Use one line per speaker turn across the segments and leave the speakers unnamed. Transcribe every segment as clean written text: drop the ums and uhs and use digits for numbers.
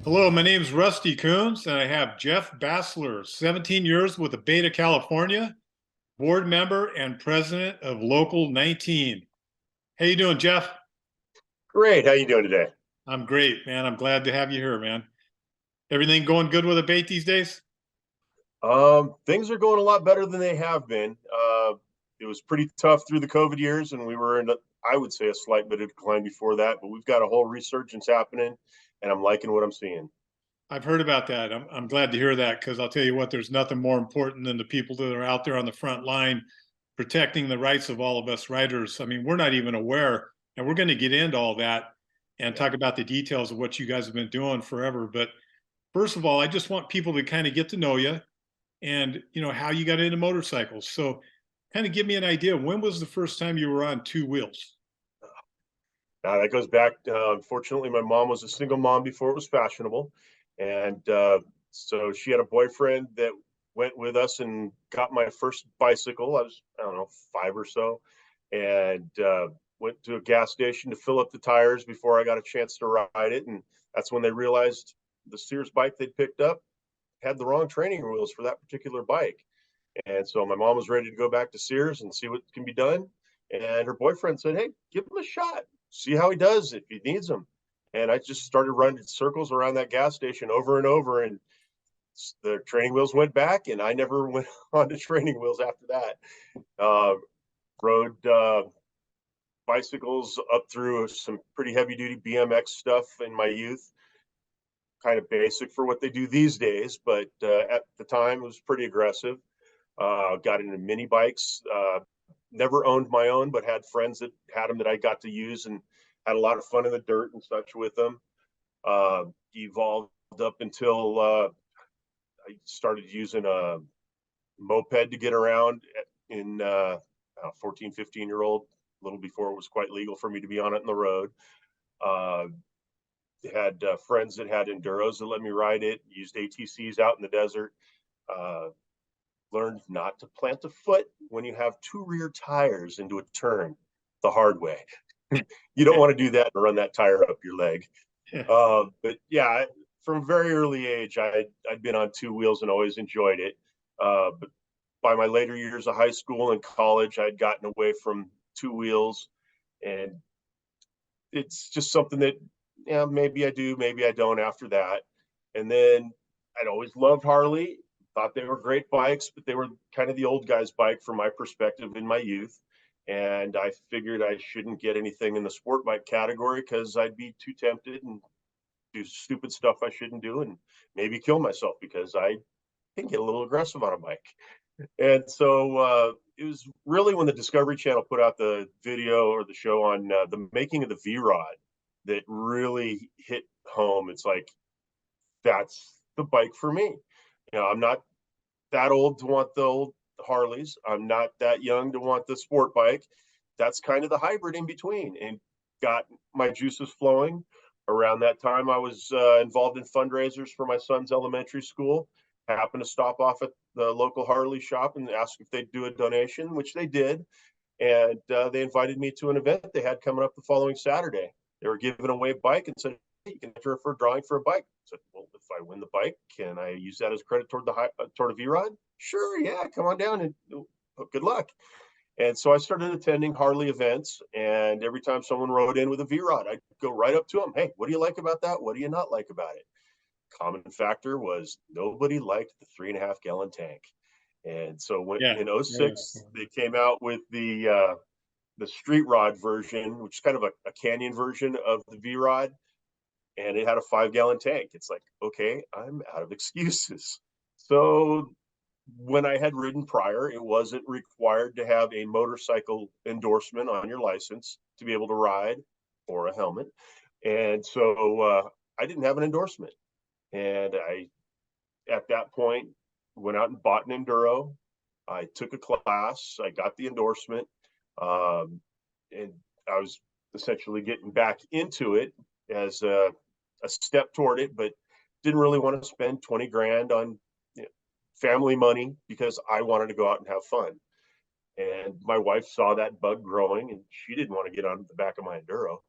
Hello, my name is Rusty Coones, and I have Jeff Bassler, 17 years with ABATE, California, board member and president of Local 19. How you doing, Jeff?
Great. How you doing today?
I'm great, man. I'm glad to have you here, man. Everything going good with ABATE these days?
Things are going a lot better than they have been. It was pretty tough through the COVID years, and we were in, I would say, a slight bit of decline before that. But we've got a whole resurgence happening, and I'm liking what I'm seeing.
I've heard about that. I'm glad to hear that because I'll tell you what, there's nothing more important than the people that are out there on the front line protecting the rights of all of us writers. I mean, we're not even aware, and we're going to get into all that and
Yeah.
talk about the details of what you guys have been doing forever. But first of all, I just want people to kind of get to know you and how you got into motorcycles. So kind of give me an idea. When was the first time you were on two wheels?
Now that goes back. Unfortunately, my mom was a single mom before it was fashionable, and so she had a boyfriend that went with us and got my first bicycle. I don't know, five or so, and went to a gas station to fill up the tires before I got a chance to ride it. And that's when they realized the Sears bike they'd picked up had the wrong training wheels for that particular bike. And so my mom was ready to go back to Sears and see what can be done. And her boyfriend said, "Hey, give him a shot. See how he does if he needs them." And I just started running circles around that gas station over and over. And the training wheels went back, and I never went on to training wheels after that. Uh, rode bicycles up through some pretty heavy duty BMX stuff in my youth. Kind of basic for what they do these days, but at the time it was pretty aggressive. Got into mini bikes. Never owned my own, but had friends that had them that I got to use and had a lot of fun in the dirt and such with them. Evolved up until I started using a moped to get around in 14, 15-year-old, a little before it was quite legal for me to be on it in the road. Uh, had friends that had enduros that let me ride it, used ATCs out in the desert. Uh, Learned not to plant a foot when you have two rear tires into a turn the hard way. You don't want to do that and run that tire up your leg. But yeah, from a very early age, I'd been on two wheels and always enjoyed it. But by my later years of high school and college, I'd gotten away from two wheels, and it's just something that, yeah, maybe I do, maybe I don't after that. And then I'd always loved Harley, thought they were great bikes, but they were kind of the old guy's bike from my perspective in my youth. And I figured I shouldn't get anything in the sport bike category because I'd be too tempted and do stupid stuff I shouldn't do and maybe kill myself because I can get a little aggressive on a bike. And so it was really when the Discovery Channel put out the video or the show on the making of the V Rod that really hit home. It's like, that's the bike for me. I'm not that old to want the old Harleys. I'm not that young to want the sport bike. That's kind of the hybrid in between, and got my juices flowing. Around that time, I was involved in fundraisers for my son's elementary school. Happened to stop off at the local Harley shop and ask if they'd do a donation, which they did. And they invited me to an event they had coming up the following Saturday. They were giving away a bike and said, "Hey, you can enter for a drawing for a bike." I said, "Well, if I win the bike, can I use that as credit toward toward a V-Rod?" "Sure, yeah, come on down and good luck." And so I started attending Harley events, and every time someone rode in with a V-Rod, I'd go right up to them. "Hey, what do you like about that? What do you not like about it?" Common factor was nobody liked the 3.5 gallon tank. And so when
Yeah.
in
Yeah.
'06 they came out with the street rod version, which is kind of a canyon version of the V Rod, and it had a 5 gallon tank. It's like, okay, I'm out of excuses. So when I had ridden prior, it wasn't required to have a motorcycle endorsement on your license to be able to ride or a helmet. And so I didn't have an endorsement. And I, at that point, went out and bought an Enduro. I took a class, I got the endorsement, um, and I was essentially getting back into it as a step toward it, but didn't really want to spend 20 grand on, family money because I wanted to go out and have fun. And my wife saw that bug growing, and she didn't want to get on the back of my Enduro.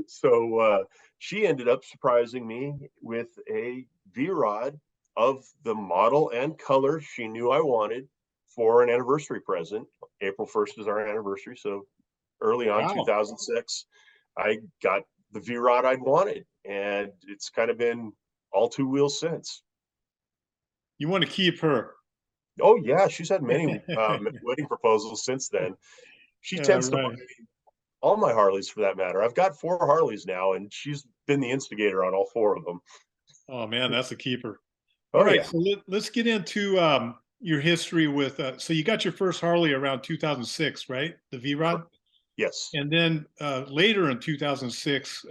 So she ended up surprising me with a V-Rod of the model and color she knew I wanted for an anniversary present. April 1st is our anniversary, so early on
Wow.
2006, I got the V-Rod I'd wanted, and it's kind of been all two wheels since.
You want to keep her.
Oh yeah, she's had many wedding proposals since then. She
Yeah,
tends to buy
right.
all my Harleys for that matter. I've got 4 Harleys now, and she's been the instigator on all 4 of them.
Oh man, that's a keeper. All
Oh
right,
yeah,
so let's get into your history with. So you got your first Harley around 2006, right? The V-Rod,
yes,
and then later in 2006,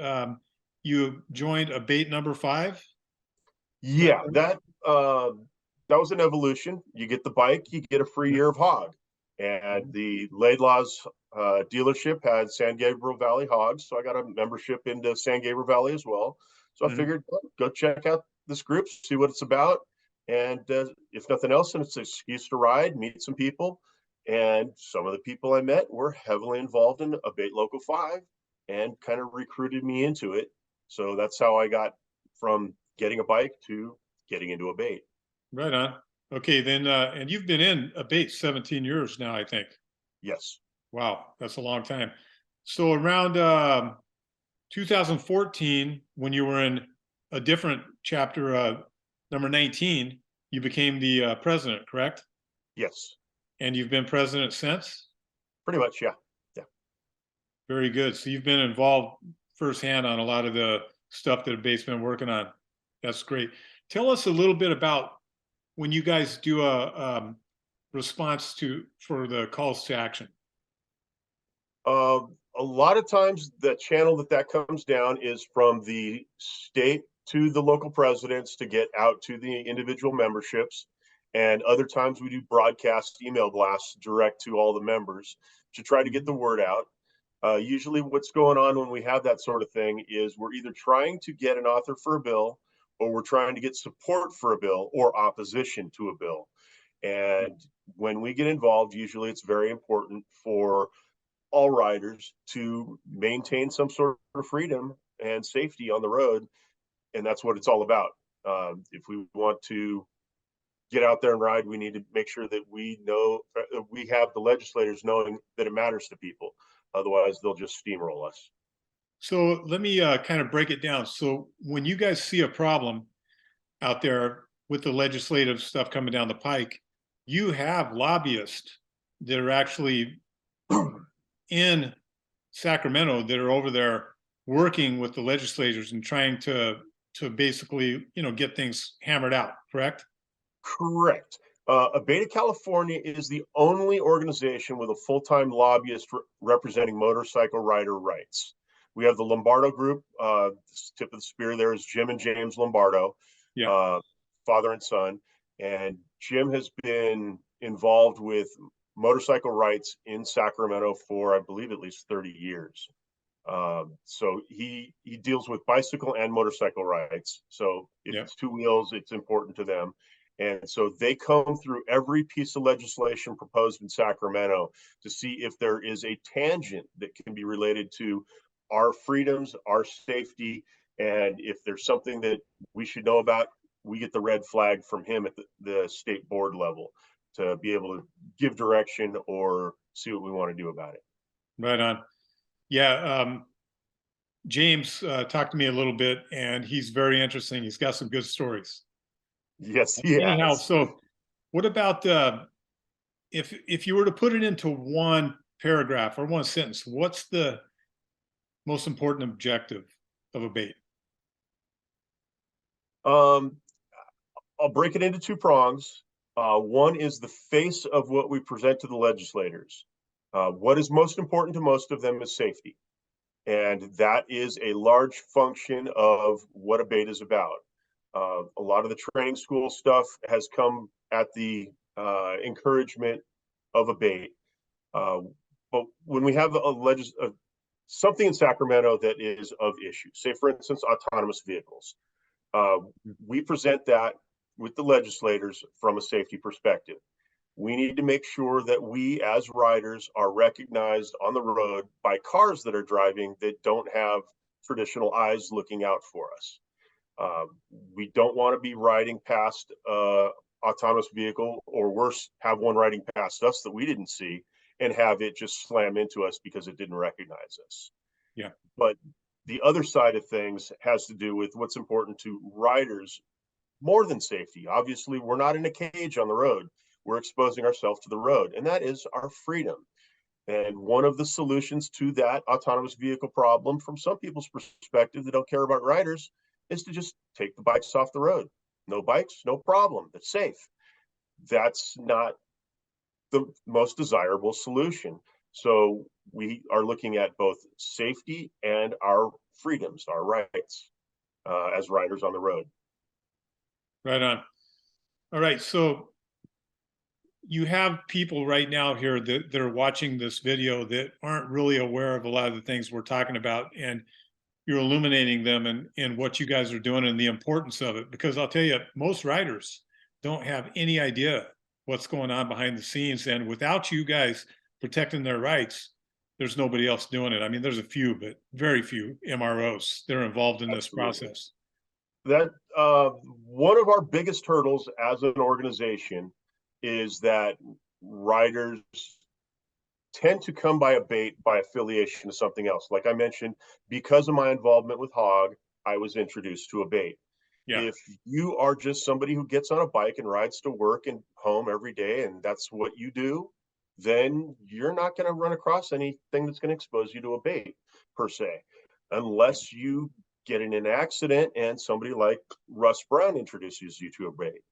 you joined ABATE number 5. Is that
yeah.
right?
That was an evolution. You get the bike, you get a free
Yeah.
year of hog, and the Laidlaw's dealership had San Gabriel Valley hogs, so I got a membership into San Gabriel Valley as well. So I
Mhm.
figured, well, go check out this group, see what it's about, and if nothing else, then it's an excuse to ride, meet some people. And some of the people I met were heavily involved in ABATE Local 5 and kind of recruited me into it. So that's how I got from getting a bike to getting into ABATE.
Right on. Okay, then, and you've been in ABATE 17 years now, I think.
Yes.
Wow, that's a long time. So around 2014, when you were in a different chapter, number 19, you became the president, correct?
Yes.
And you've been president since?
Pretty much. Yeah. Yeah.
Very good. So you've been involved firsthand on a lot of the stuff that ABATE's been working on. That's great. Tell us a little bit about when you guys do a response to for the calls to action.
A lot of times the channel that comes down is from the state to the local presidents to get out to the individual memberships. And other times we do broadcast email blasts direct to all the members to try to get
Mhm.
the word out. Usually, what's going on when we have that sort of thing is we're either trying to get an author for a bill, or we're trying to get support for a bill or opposition to a bill. And when we get involved, usually it's very important for all riders to maintain some sort of freedom and safety on the road. And that's what it's all about. If we want to get out there and ride, we need to make sure that we know we have the legislators knowing that it matters to people. Otherwise, they'll just steamroll us.
So let me kind of break it down. So when you guys see a problem out there with the legislative stuff coming down the pike, you have lobbyists that are actually in Sacramento that are over there working with the legislators and trying to basically, get things hammered out, correct?
Correct. ABATE California is the only organization with a full-time lobbyist representing motorcycle rider rights. We have the Lombardo Group. Tip of the spear there is Jim and James Lombardo,
Yeah.
uh, father and son. And Jim has been involved with motorcycle rights in Sacramento for, I believe, at least 30 years. So he deals with bicycle and motorcycle rights. So if
Yeah.
it's two wheels, it's important to them. And so they come through every piece of legislation proposed in Sacramento to see if there is a tangent that can be related to our freedoms, our safety, and if there's something that we should know about, we get the red flag from him at the state board level to be able to give direction or see what we want to do about it.
Right on. Yeah. James talked to me a little bit, and he's very interesting. He's got some good stories.
Yes, he
Anyhow,
has.
so what about if you were to put it into one paragraph or one sentence, what's the most important objective of a bait?
Um, I'll break it into two prongs. One is the face of what we present to the legislators. What is most important to most of them is safety. And that is a large function of what ABATE is about. A lot of the training school stuff has come at the encouragement of ABATE. Uh, but when we have something in Sacramento that is of issue, say for instance, autonomous vehicles, uh, we present that with the legislators from a safety perspective. We need to make sure that we as riders are recognized on the road by cars that are driving that don't have traditional eyes looking out for us. We don't want to be riding past autonomous vehicle, or worse, have one riding past us that we didn't see and have it just slam into us because it didn't recognize us.
Yeah.
But the other side of things has to do with what's important to riders more than safety. Obviously, we're not in a cage on the road. We're exposing ourselves to the road, and that is our freedom. And one of the solutions to that autonomous vehicle problem, from some people's perspective that don't care about riders, is to just take the bikes off the road. No bikes, no problem. It's safe. That's not the most desirable solution. So we are looking at both safety and our freedoms, our rights as riders on the road.
Right on. All right. So you have people right now here that are watching this video that aren't really aware of a lot of the things we're talking about, and you're illuminating them and what you guys are doing and the importance of it. Because I'll tell you, most riders don't have any idea what's going on behind the scenes. And without you guys protecting their rights, there's nobody else doing it. I mean, there's a few, but very few MROs that are involved in this process.
That one of our biggest hurdles as an organization is that riders tend to come by ABATE by affiliation to something else. Like I mentioned, because of my involvement with HOG, I was introduced to ABATE.
Yeah.
If you are just somebody who gets on a bike and rides to work and home every day, and that's what you do, then you're not going to run across anything that's going to expose you to ABATE per se, unless you get in an accident and somebody like Russ Brown introduces you to ABATE.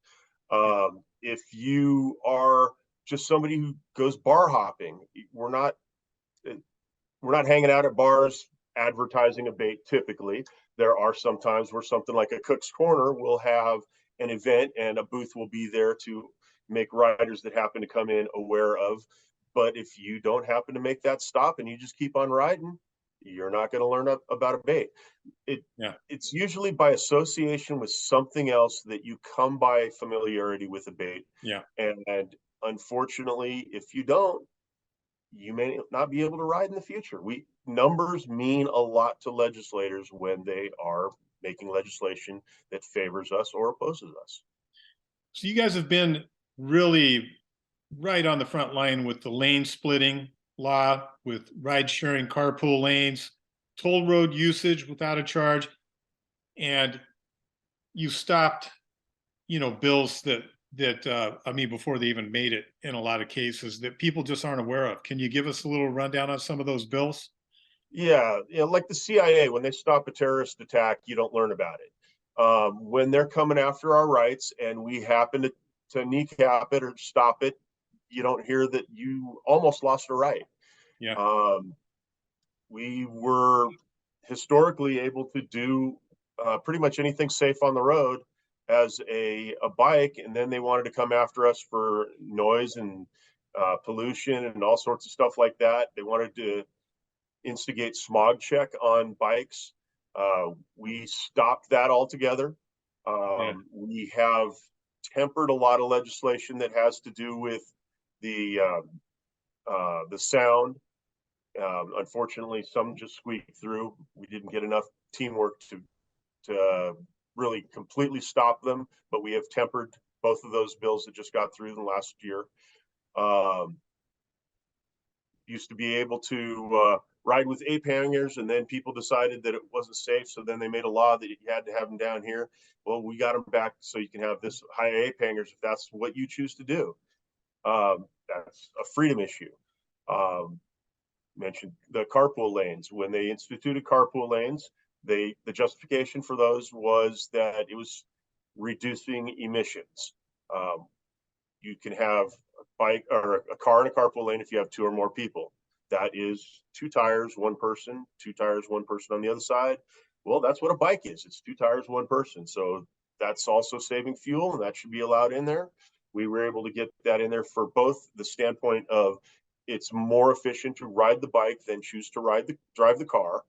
If you are just somebody who goes bar hopping, we're not hanging out at bars advertising ABATE typically. There are some times where something like a Cook's Corner will have an event and a booth will be there to make riders that happen to come in aware of. But if you don't happen to make that stop and you just keep on riding, you're not going to learn about ABATE. It's usually by association with something else that you come by familiarity with ABATE.
Yeah.
And unfortunately, if you don't, you may not be able to ride in the future. Numbers mean a lot to legislators when they are making legislation that favors us or opposes us.
So you guys have been really right on the front line with the lane splitting law, with ride sharing carpool lanes, toll road usage without a charge, and you stopped, bills that I mean, before they even made it in a lot of cases that people just aren't aware of. Can you give us a little rundown on some of those bills?
Yeah, like the CIA, when they stop a terrorist attack, you don't learn about it. When they're coming after our rights and we happen to kneecap it or stop it, you don't hear that you almost lost a right.
Yeah.
We were historically able to do pretty much anything safe on the road as a bike, and then they wanted to come after us for noise and pollution and all sorts of stuff like that. They wanted to instigate smog check on bikes. We stopped that altogether. We have tempered a lot of legislation that has to do with the sound. Unfortunately, some just squeaked through. We didn't get enough teamwork to really completely stop them, but we have tempered both of those bills that just got through in the last year. Used to be able to ride with ape hangers, and then people decided that it wasn't safe, so then they made a law that you had to have them down here. Well, we got them back so you can have this high ape hangers if that's what you choose to do. That's a freedom issue. Mentioned the carpool lanes. When they instituted carpool lanes, the justification for those was that it was reducing emissions. You can have a bike or a car in a carpool lane if you have two or more people. That is two tires, one person, two tires, one person on the other side. Well, that's what a bike is. It's two tires, one person. So that's also saving fuel, and that should be allowed in there. We were able to get that in there for both the standpoint of it's more efficient to ride the bike than choose to drive the car,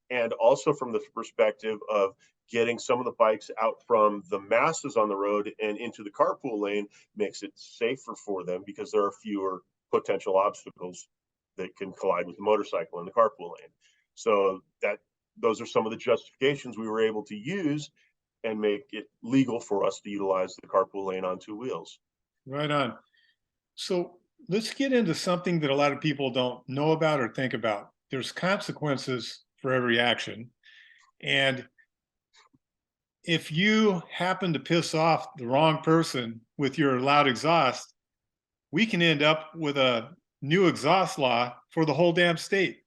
and also from the perspective of getting some of the bikes out from the masses on the road and into the carpool lane makes it safer for them because there are fewer potential obstacles that can collide with the motorcycle in the carpool lane. So that those are some of the justifications we were able to use and make it legal for us to utilize the carpool lane on two wheels.
Right on. So let's get into something that a lot of people don't know about or think about. There's consequences for every action. And if you happen to piss off the wrong person with your loud exhaust, we can end up with a new exhaust law for the whole damn state.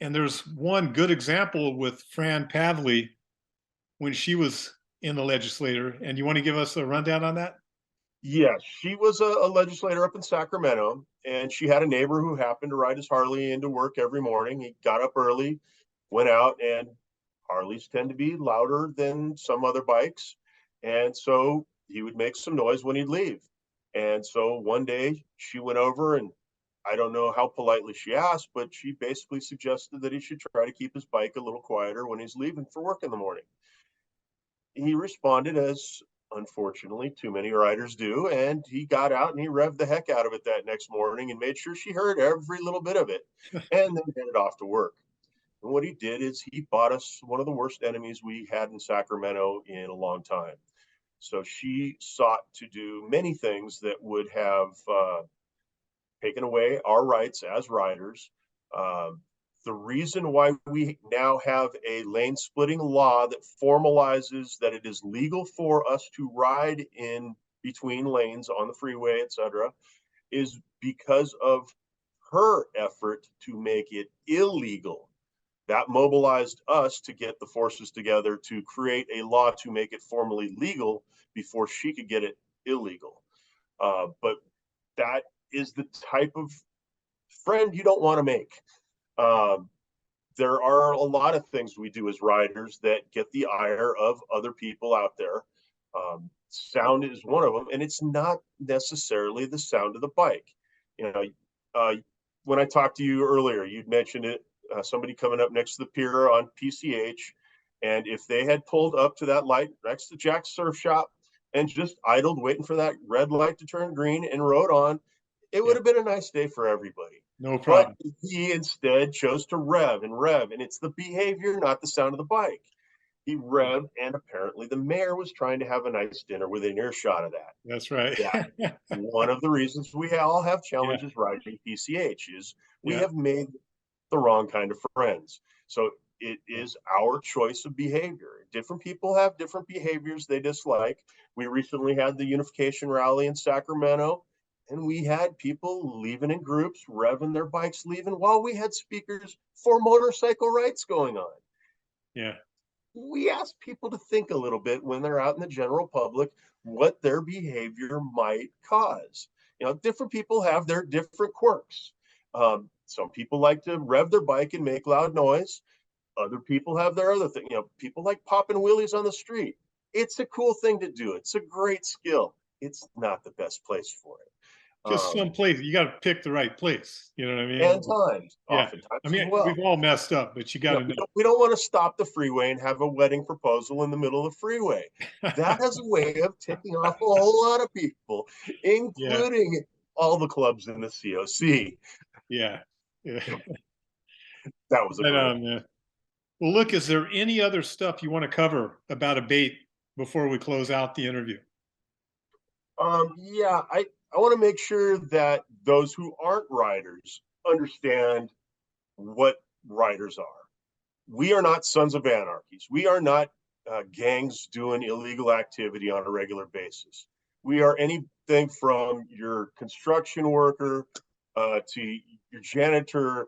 And there's one good example with Fran Pavley when she was in the legislature. And you want to give us a rundown on that?
Yes, she was a legislator up in Sacramento, and she had a neighbor who happened to ride his Harley into work every morning. He got up early, went out, and Harleys tend to be louder than some other bikes. And so he would make some noise when he'd leave. And so one day she went over, and I don't know how politely she asked, but she basically suggested that he should try to keep his bike a little quieter when he's leaving for work in the morning. He responded, as unfortunately too many riders do, and he got out and he revved the heck out of it that next morning and made sure she heard every little bit of it, and then headed off to work. And what he did is he bought us one of the worst enemies we had in Sacramento in a long time. So she sought to do many things that would have taken away our rights as riders. The reason why we now have a lane splitting law that formalizes that it is legal for us to ride in between lanes on the freeway, etc., is because of her effort to make it illegal. That mobilized us to get the forces together to create a law to make it formally legal before she could get it illegal. But that is the type of friend you don't want to make. There are a lot of things we do as riders that get the ire of other people out there. Sound is one of them, and it's not necessarily the sound of the bike. You know, when I talked to you earlier, you'd mentioned it. Somebody coming up next to the pier on PCH, and if they had pulled up to that light next to Jack's Surf Shop and just idled, waiting for that red light to turn green and rode on, it would have been a nice day for everybody.
No
But
problem.
he instead chose to rev and rev, and it's the behavior, not the sound of the bike. He revved, and apparently the mayor was trying to have a nice dinner within earshot of that.
That's right.
Yeah, one of the reasons we all have
Yeah.
challenges riding PCH is we
Yeah.
have made the wrong kind of friends. So it is our choice of behavior. Different people have different behaviors they dislike. We recently had the unification rally in Sacramento, and we had people leaving in groups, revving their bikes, leaving while we had speakers for motorcycle rights going on.
Yeah.
We ask people to think a little bit when they're out in the general public what their behavior might cause. You know, different people have their different quirks. Some people like to rev their bike and make loud noise. Other people have their other thing. You know, people like popping wheelies on the street. It's a cool thing to do. It's a great skill. It's not the best place for it.
Just some place. You got to pick the right place. You know what I mean?
And times,
Yeah.
oftentimes
I
as
mean,
well.
we've all messed up, but you got to know.
We don't want to stop the freeway and have a wedding proposal in the middle of the freeway. That has a way of ticking off a whole lot of people,
Yeah.
including all the clubs in the COC.
Yeah. Yeah.
That was a
Right
great.
on, man. Well, look, is there any other stuff you want to cover about ABATE before we close out the interview?
Yeah, I want to make sure that those who aren't riders understand what riders are. We are not sons of anarchies. We are not gangs doing illegal activity on a regular basis. We are anything from your construction worker to your janitor,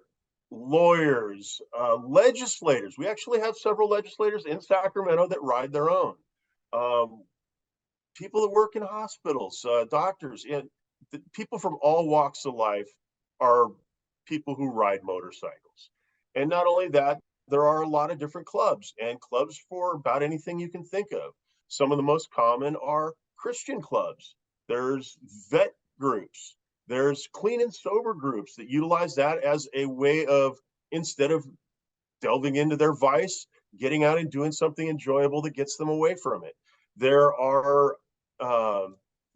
lawyers, legislators. We actually have several legislators in Sacramento that ride their own. Um, People that work in hospitals, doctors, and people from all walks of life are people who ride motorcycles. And not only that, there are a lot of different clubs and clubs for about anything you can think of. Some of the most common are Christian clubs. There's vet groups. There's clean and sober groups that utilize that as a way of, instead of delving into their vice, getting out and doing something enjoyable that gets them away from it. There are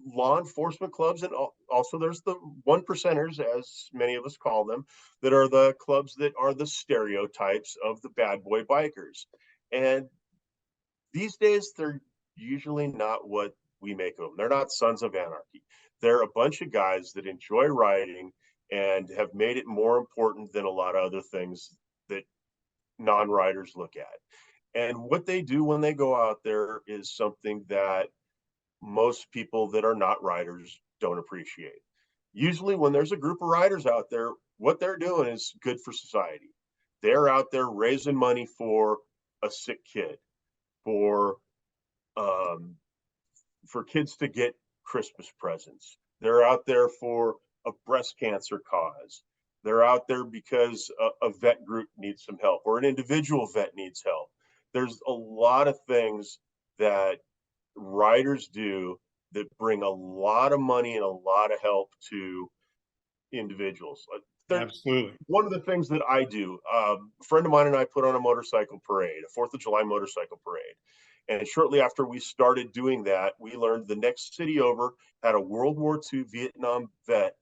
law enforcement clubs, and also there's the one percenters, as many of us call them, that are the clubs that are the stereotypes of the bad boy bikers. And these days, they're usually not what we make of them. They're not sons of anarchy. They're a bunch of guys that enjoy riding and have made it more important than a lot of other things that non-riders look at. And what they do when they go out there is something that most people that are not riders don't appreciate. Usually, when there's a group of riders out there, what they're doing is good for society. They're out there raising money for a sick kid, for um, for kids to get Christmas presents. They're out there for a breast cancer cause. They're out there because a vet group needs some help or an individual vet needs help. There's a lot of things that riders do that bring a lot of money and a lot of help to individuals.
Absolutely.
One of the things that I do, a friend of mine and I put on a motorcycle parade, a 4th of July motorcycle parade. And shortly after we started doing that, we learned the next city over had a World War II Vietnam vet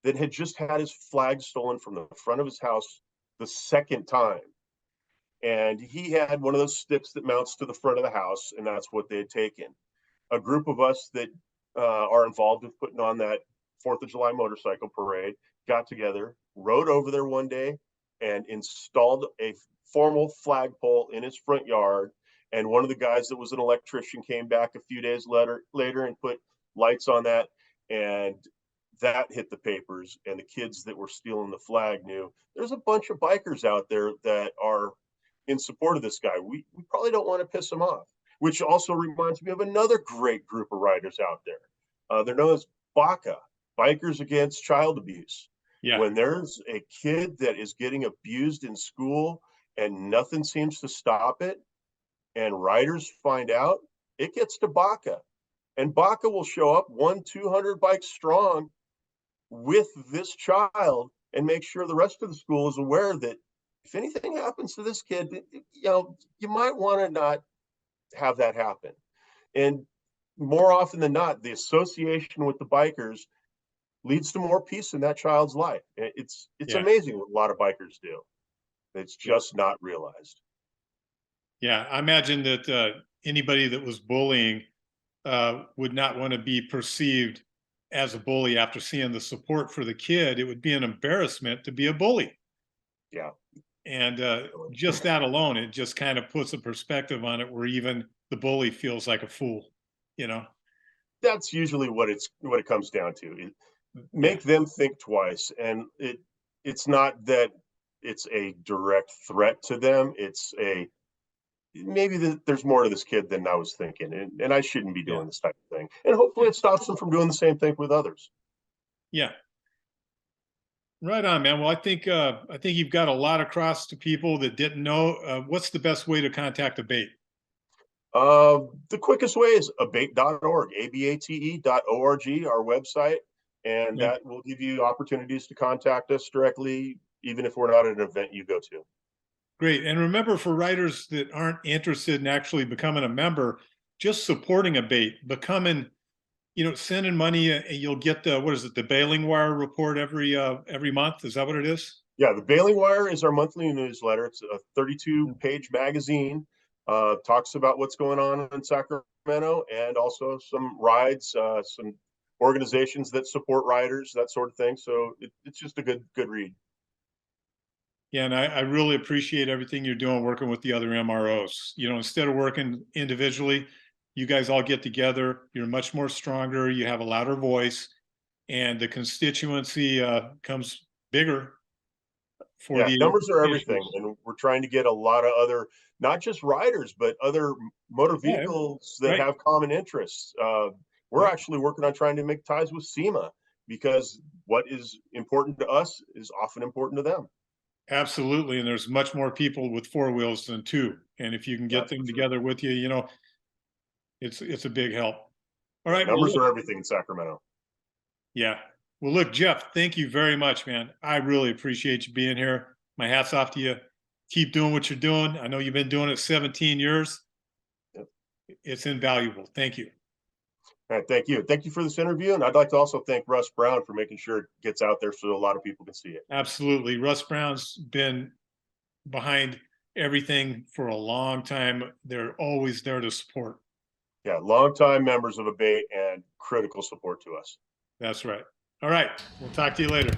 that had just had his flag stolen from the front of his house the second time. And he had one of those sticks that mounts to the front of the house, and that's what they had taken. A group of us that are involved with putting on that 4th of July motorcycle parade got together, rode over there one day, and installed a formal flagpole in his front yard. And one of the guys that was an electrician came back a few days later and put lights on that. And that hit the papers. And the kids that were stealing the flag knew there's a bunch of bikers out there that are in support of this guy. We probably don't want to piss him off, which also reminds me of another great group of riders out there. They're known as BACA, Bikers Against Child Abuse.
Yeah.
When there's a kid that is getting abused in school and nothing seems to stop it, and riders find out, it gets to BACA. And BACA will show up 100-200 bikes strong with this child and make sure the rest of the school is aware that if anything happens to this kid, you might want to not have that happen. And more often than not, the association with the bikers leads to more peace in that child's life. It's amazing what a lot of bikers do. It's just not realized.
Yeah, I imagine that anybody that was bullying would not want to be perceived as a bully after seeing the support for the kid. It would be an embarrassment to be a bully.
Yeah.
And just that alone, it just kind of puts a perspective on it where even the bully feels like a fool,
That's usually what it comes down to. Make them think twice. And it's not that it's a direct threat to them. It's maybe there's more to this kid than I was thinking, and I shouldn't be doing this type of thing. And hopefully it stops them from doing the same thing with others.
Yeah. Right on, man. Well, I think you've got a lot across to people that didn't know. What's the best way to contact ABATE?
The quickest way is abate.org, abate.org, our website, and that will give you opportunities to contact us directly, even if we're not at an event you go to.
Great. And remember, for writers that aren't interested in actually becoming a member, just supporting ABATE, becoming, sending money, you'll get the Bailing Wire report every month. Is that what it is?
Yeah, the Bailing Wire is our monthly newsletter. It's a 32-page magazine. Talks about what's going on in Sacramento and also some rides, some organizations that support riders, that sort of thing. So it's just a good read.
Yeah, and I really appreciate everything you're doing working with the other MROs. Instead of working individually, you guys all get together. You're much more stronger. You have a louder voice, and the constituency comes bigger.
Numbers are everything, and we're trying to get a lot of other, not just riders, but other motor vehicles that have common interests. We're actually working on trying to make ties with SEMA because what is important to us is often important to them.
Absolutely, and there's much more people with four wheels than two, and if you can get them together with you, it's a big help. All right,
numbers are everything in Sacramento.
Yeah. Well, look, Jeff, thank you very much, man. I really appreciate you being here. My hat's off to you. Keep doing what you're doing. I know you've been doing it 17 years. It's invaluable. Thank you.
All right, thank you. Thank you for this interview. And I'd like to also thank Russ Brown for making sure it gets out there so a lot of people can see it.
Absolutely. Russ Brown's been behind everything for a long time. They're always there to support.
Yeah, longtime members of ABATE and critical support to us.
That's right. All right. We'll talk to you later.